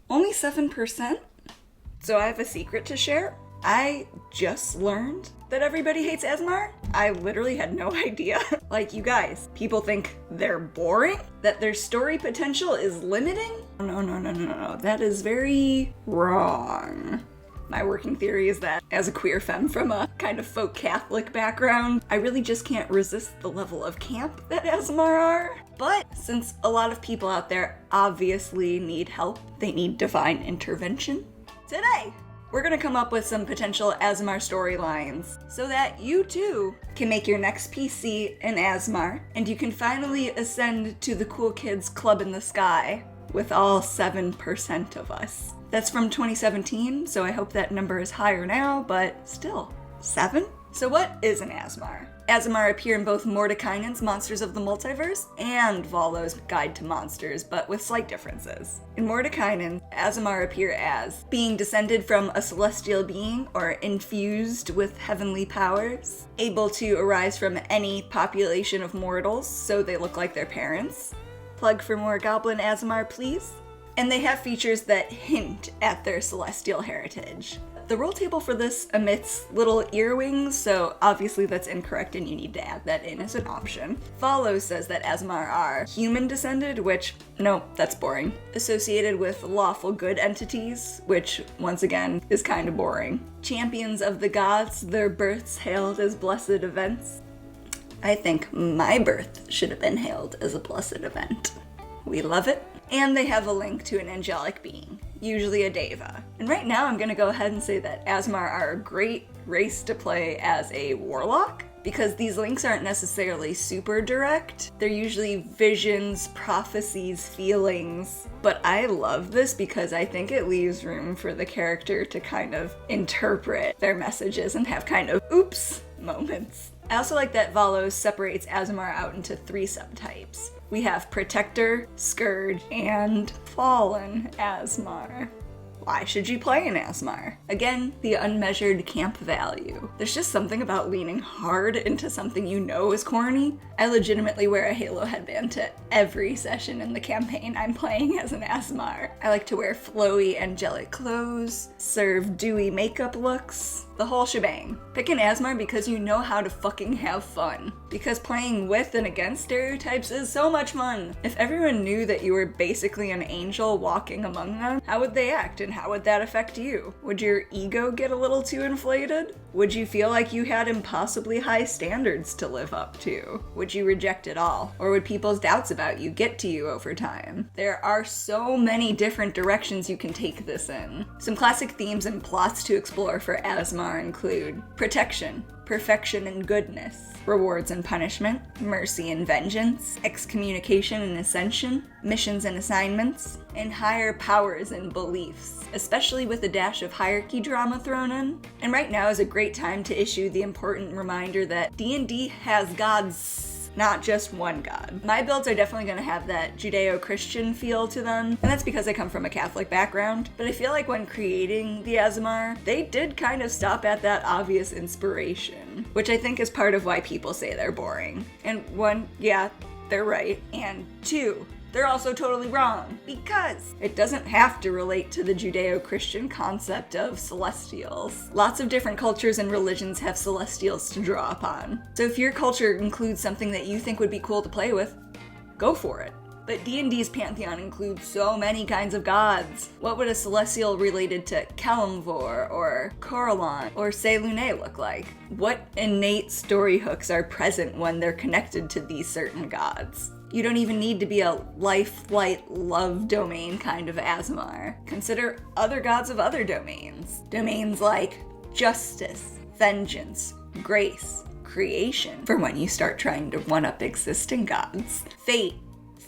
Only 7%? So I have a secret to share. I just learned that everybody hates Aasimar. I literally had no idea. Like, you guys, people think they're boring? That their story potential is limiting? No. That is very wrong. My working theory is that, as a queer femme from a kind of folk Catholic background, I really just can't resist the level of camp that Aasimar are. But since a lot of people out there obviously need help, they need divine intervention, today we're gonna come up with some potential Aasimar storylines so that you too can make your next PC an Aasimar, and you can finally ascend to the cool kids club in the sky with all 7% of us. That's from 2017, so I hope that number is higher now, but still, 7? So what is an Aasimar? Aasimar appear in both Mordekainen's Monsters of the Multiverse and Volo's Guide to Monsters, but with slight differences. In Mordekainen, Aasimar appear as being descended from a celestial being or infused with heavenly powers, able to arise from any population of mortals, so they look like their parents. Plug for more Goblin Aasimar, please. And they have features that hint at their celestial heritage. The roll table for this omits little earwings, so obviously that's incorrect and you need to add that in as an option. Volo says that Aasimar are human descended, which, no, that's boring. Associated with lawful good entities, which, once again, is kind of boring. Champions of the gods, their births hailed as blessed events. I think my birth should have been hailed as a blessed event. We love it. And they have a link to an angelic being, usually a deva. And right now I'm gonna go ahead and say that Aasimar are a great race to play as a warlock, because these links aren't necessarily super direct. They're usually visions, prophecies, feelings. But I love this because I think it leaves room for the character to kind of interpret their messages and have kind of oops moments. I also like that Volo separates Aasimar out into 3 subtypes. We have Protector, Scourge, and Fallen Aasimar. Why should you play an Aasimar? Again, the unmeasured camp value. There's just something about leaning hard into something you know is corny. I legitimately wear a Halo headband to every session in the campaign I'm playing as an Aasimar. I like to wear flowy, angelic clothes, serve dewy makeup looks, the whole shebang. Pick an Aasimar because you know how to fucking have fun. Because playing with and against stereotypes is so much fun. If everyone knew that you were basically an angel walking among them, how would they act and how would that affect you? Would your ego get a little too inflated? Would you feel like you had impossibly high standards to live up to? Would you reject it all? Or would people's doubts about you get to you over time? There are so many different directions you can take this in. Some classic themes and plots to explore for Aasimar include protection, perfection and goodness, rewards and punishment, mercy and vengeance, excommunication and ascension, missions and assignments, and higher powers and beliefs, especially with a dash of hierarchy drama thrown in. And right now is a great time to issue the important reminder that D&D has gods, not just one god. My builds are definitely going to have that Judeo-Christian feel to them, and that's because I come from a Catholic background, but I feel like when creating the Aasimar, they did kind of stop at that obvious inspiration, which I think is part of why people say they're boring. And 1, yeah, they're right, and 2, they're also totally wrong, because it doesn't have to relate to the Judeo-Christian concept of celestials. Lots of different cultures and religions have celestials to draw upon. So if your culture includes something that you think would be cool to play with, go for it. But D&D's pantheon includes so many kinds of gods. What would a celestial related to Kalimvor or Corellon or Selune look like? What innate story hooks are present when they're connected to these certain gods? You don't even need to be a life, light, love domain kind of Aasimar. Consider other gods of other domains. Domains like justice, vengeance, grace, creation, for when you start trying to one-up existing gods. Fate,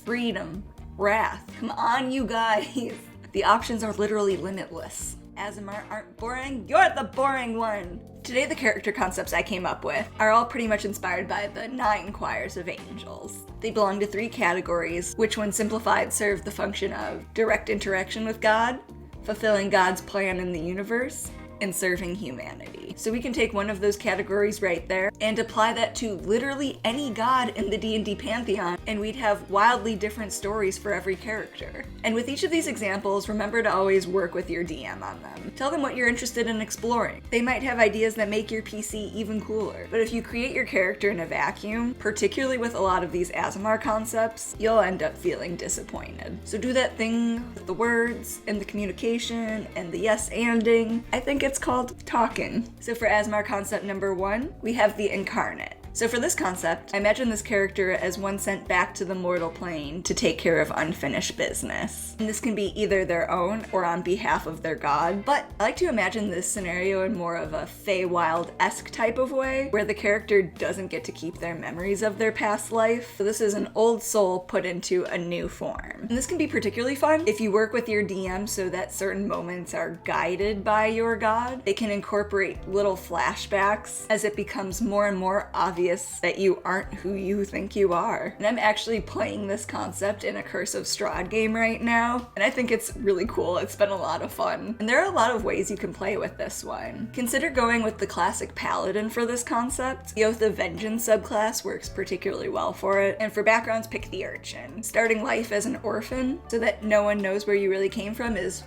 freedom, wrath. Come on, you guys. The options are literally limitless. Aasimar aren't boring, you're the boring one! Today the character concepts I came up with are all pretty much inspired by the 9 choirs of angels. They belong to 3 categories, which when simplified serve the function of direct interaction with God, fulfilling God's plan in the universe, in serving humanity. So we can take one of those categories right there and apply that to literally any god in the D&D pantheon, and we'd have wildly different stories for every character. And with each of these examples, remember to always work with your DM on them. Tell them what you're interested in exploring. They might have ideas that make your PC even cooler. But if you create your character in a vacuum, particularly with a lot of these Aasimar concepts, you'll end up feeling disappointed. So do that thing with the words and the communication and the yes-anding. I think it's called talking. So for Aasimar concept number 1, we have the incarnate. So for this concept, I imagine this character as one sent back to the mortal plane to take care of unfinished business. And this can be either their own or on behalf of their god, but I like to imagine this scenario in more of a Feywild-esque type of way, where the character doesn't get to keep their memories of their past life. So this is an old soul put into a new form. And this can be particularly fun if you work with your DM so that certain moments are guided by your god. They can incorporate little flashbacks as it becomes more and more obvious that you aren't who you think you are. And I'm actually playing this concept in a Curse of Strahd game right now, and I think it's really cool. It's been a lot of fun. And there are a lot of ways you can play with this one. Consider going with the classic paladin for this concept. The Oath of Vengeance subclass works particularly well for it, and for backgrounds, pick the urchin. Starting life as an orphan so that no one knows where you really came from is.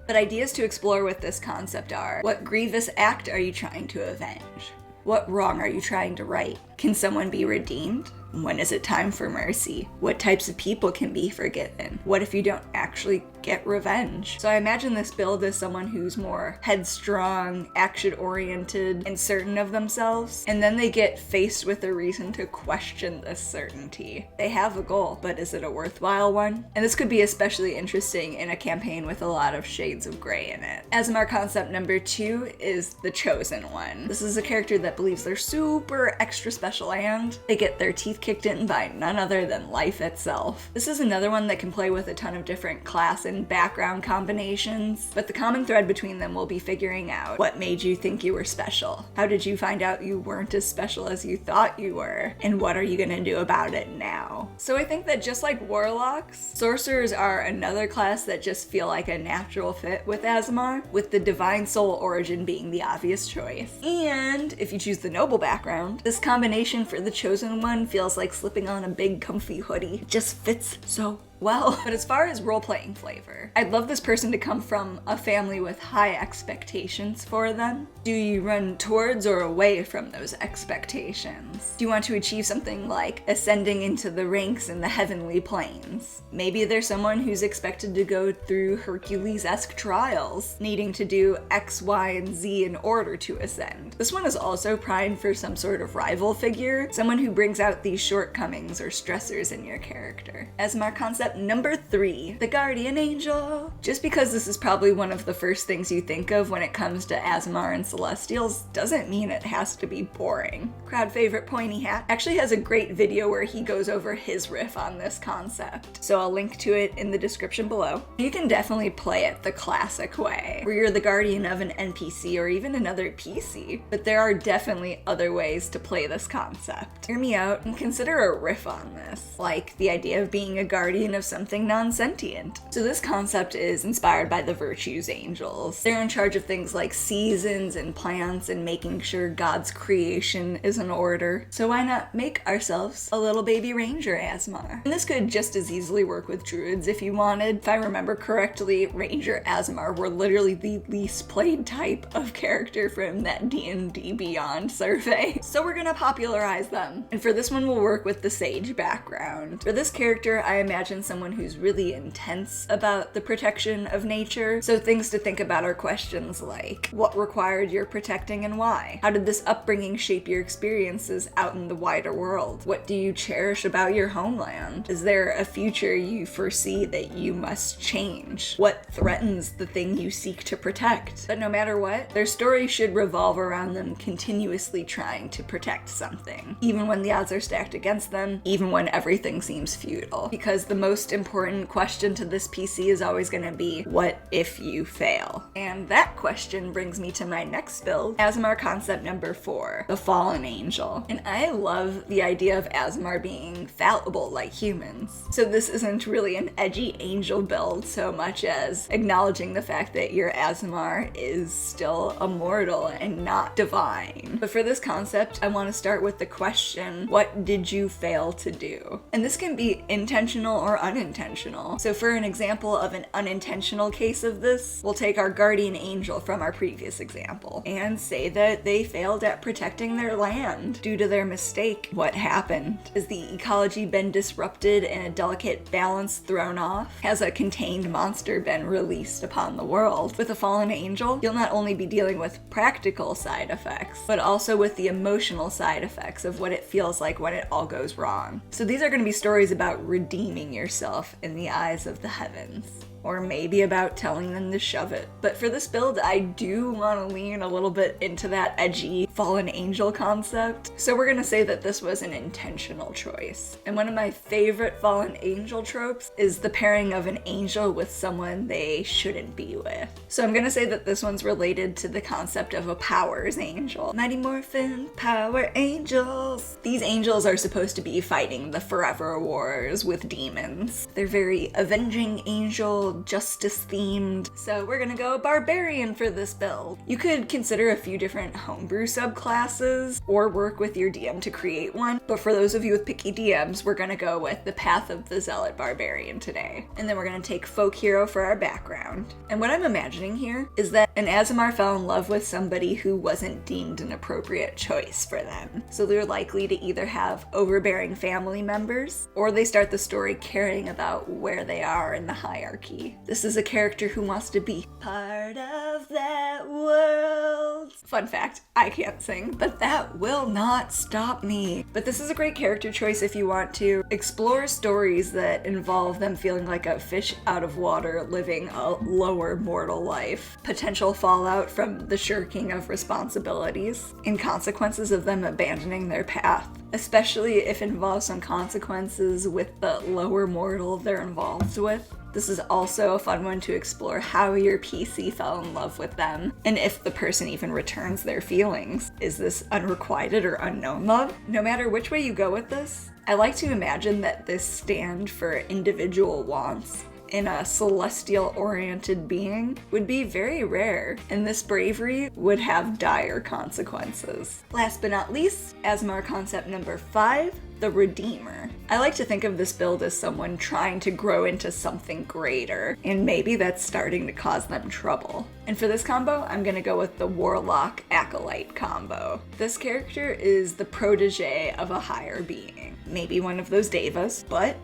But ideas to explore with this concept are: what grievous act are you trying to avenge? What wrong are you trying to right? Can someone be redeemed? When is it time for mercy? What types of people can be forgiven? What if you don't actually get revenge? So I imagine this build as someone who's more headstrong, action-oriented, and certain of themselves, and then they get faced with a reason to question this certainty. They have a goal, but is it a worthwhile one? And this could be especially interesting in a campaign with a lot of shades of gray in it. Aasimar concept number 2 is the Chosen One. This is a character that believes they're super extra special and they get their teeth kicked in by none other than life itself. This is another one that can play with a ton of different class and background combinations, but the common thread between them will be figuring out what made you think you were special. How did you find out you weren't as special as you thought you were? And what are you gonna do about it now? So I think that just like warlocks, sorcerers are another class that just feel like a natural fit with Aasimar, with the divine soul origin being the obvious choice. And if you choose the noble background, this combination for the Chosen One feels like slipping on a big comfy hoodie. It just fits so well. But as far as role-playing flavor, I'd love this person to come from a family with high expectations for them. Do you run towards or away from those expectations? Do you want to achieve something like ascending into the ranks in the heavenly planes? Maybe there's someone who's expected to go through Hercules-esque trials, needing to do X, Y, and Z in order to ascend. This one is also primed for some sort of rival figure, someone who brings out these shortcomings or stressors in your character. Aasimar concept number 3, the Guardian Angel. Just because this is probably one of the first things you think of when it comes to Aasimar and Celestials doesn't mean it has to be boring. Crowd favorite Pointy Hat actually has a great video where he goes over his riff on this concept, so I'll link to it in the description below. You can definitely play it the classic way, where you're the guardian of an NPC or even another PC, but there are definitely other ways to play this concept. Hear me out and consider a riff on this, like the idea of being a guardian of something non-sentient. So this concept is inspired by the Virtues Angels. They're in charge of things like seasons and plants and making sure God's creation is in order. So why not make ourselves a little baby ranger Aasimar? And this could just as easily work with druids if you wanted. If I remember correctly, Ranger Aasimar were literally the least played type of character from that D&D Beyond survey. So we're gonna popularize them. And for this one, we'll work with the sage background. For this character, I imagine someone who's really intense about the protection of nature. So things to think about are questions like, what required your protecting and why? How did this upbringing shape your experiences out in the wider world? What do you cherish about your homeland? Is there a future you foresee that you must change? What threatens the thing you seek to protect? But no matter what, their story should revolve around them continuously trying to protect something, even when the odds are stacked against them, even when everything seems futile. Because the most most important question to this PC is always going to be, what if you fail? And that question brings me to my next build, Aasimar concept number 4, the Fallen Angel. And I love the idea of Aasimar being fallible like humans. So this isn't really an edgy angel build so much as acknowledging the fact that your Aasimar is still immortal and not divine. But for this concept, I want to start with the question, what did you fail to do? And this can be intentional or unintentional. So for an example of an unintentional case of this, we'll take our guardian angel from our previous example and say that they failed at protecting their land due to their mistake. What happened? Has the ecology been disrupted and a delicate balance thrown off? Has a contained monster been released upon the world? With a fallen angel, you'll not only be dealing with practical side effects, but also with the emotional side effects of what it feels like when it all goes wrong. So these are going to be stories about redeeming yourself in the eyes of the heavens. Or maybe about telling them to shove it. But for this build, I do want to lean a little bit into that edgy fallen angel concept. So we're gonna say that this was an intentional choice. And one of my favorite fallen angel tropes is the pairing of an angel with someone they shouldn't be with. So I'm gonna say that this one's related to the concept of a powers angel. Mighty Morphin Power Angels. These angels are supposed to be fighting the forever wars with demons. They're very avenging angel, justice themed, so we're gonna go barbarian for this build. You could consider a few different homebrew subclasses or work with your DM to create one, but for those of you with picky DMs, we're gonna go with the Path of the Zealot Barbarian today. And then we're gonna take folk hero for our background. And what I'm imagining here is that an Aasimar fell in love with somebody who wasn't deemed an appropriate choice for them. So they're likely to either have overbearing family members, or they start the story caring about where they are in the hierarchy. This is a character who wants to be part of that world. Fun fact, I can't sing, but that will not stop me. But this is a great character choice if you want to explore stories that involve them feeling like a fish out of water living a lower mortal life. Potential fallout from the shirking of responsibilities and consequences of them abandoning their path. Especially if it involves some consequences with the lower mortal they're involved with. This is also a fun one to explore how your PC fell in love with them, and if the person even returns their feelings. Is this unrequited or unknown love? No matter which way you go with this, I like to imagine that this stand for individual wants in a celestial-oriented being would be very rare, and this bravery would have dire consequences. Last but not least, Aasimar concept number 5, the Redeemer. I like to think of this build as someone trying to grow into something greater, and maybe that's starting to cause them trouble. And for this combo, I'm gonna go with the Warlock Acolyte combo. This character is the protege of a higher being. Maybe one of those devas, but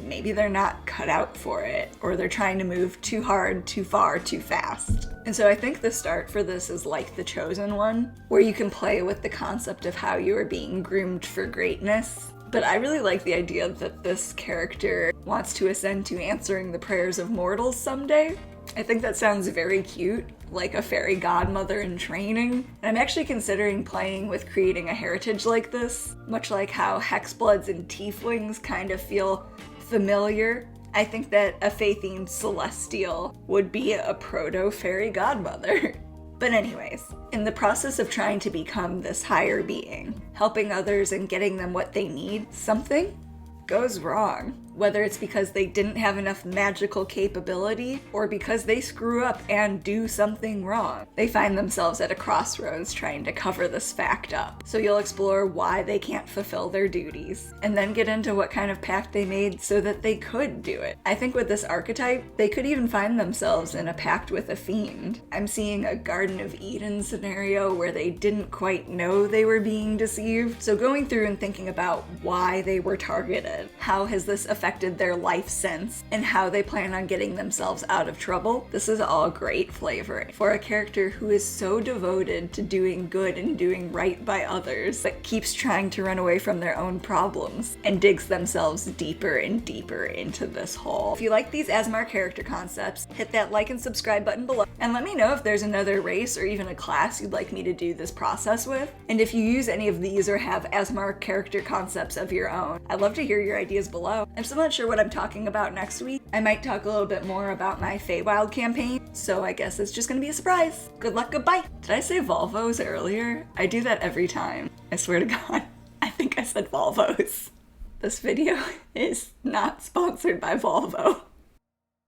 maybe they're not cut out for it, or they're trying to move too hard, too far, too fast. And so I think the start for this is like the Chosen One, where you can play with the concept of how you are being groomed for greatness. But I really like the idea that this character wants to ascend to answering the prayers of mortals someday. I think that sounds very cute, like a fairy godmother in training. And I'm actually considering playing with creating a heritage like this, much like how hexbloods and tieflings kind of feel familiar. I think that a fae-themed celestial would be a proto-fairy godmother. But anyways, in the process of trying to become this higher being, helping others and getting them what they need, something goes wrong. Whether it's because they didn't have enough magical capability, or because they screw up and do something wrong. They find themselves at a crossroads trying to cover this fact up. So you'll explore why they can't fulfill their duties, and then get into what kind of pact they made so that they could do it. I think with this archetype, they could even find themselves in a pact with a fiend. I'm seeing a Garden of Eden scenario where they didn't quite know they were being deceived. So going through and thinking about why they were targeted, how has this affected their life since, and how they plan on getting themselves out of trouble. This is all great flavor for a character who is so devoted to doing good and doing right by others, but keeps trying to run away from their own problems and digs themselves deeper and deeper into this hole. If you like these Aasimar character concepts, hit that like and subscribe button below, and let me know if there's another race or even a class you'd like me to do this process with. And if you use any of these or have Aasimar character concepts of your own, I'd love to hear your ideas below. I'm still not sure what I'm talking about next week. I might talk a little bit more about my Feywild campaign, so I guess it's just gonna be a surprise. Good luck, goodbye. Did I say Volvos earlier? I do that every time. I swear to God. I think I said Volvos. This video is not sponsored by Volvo.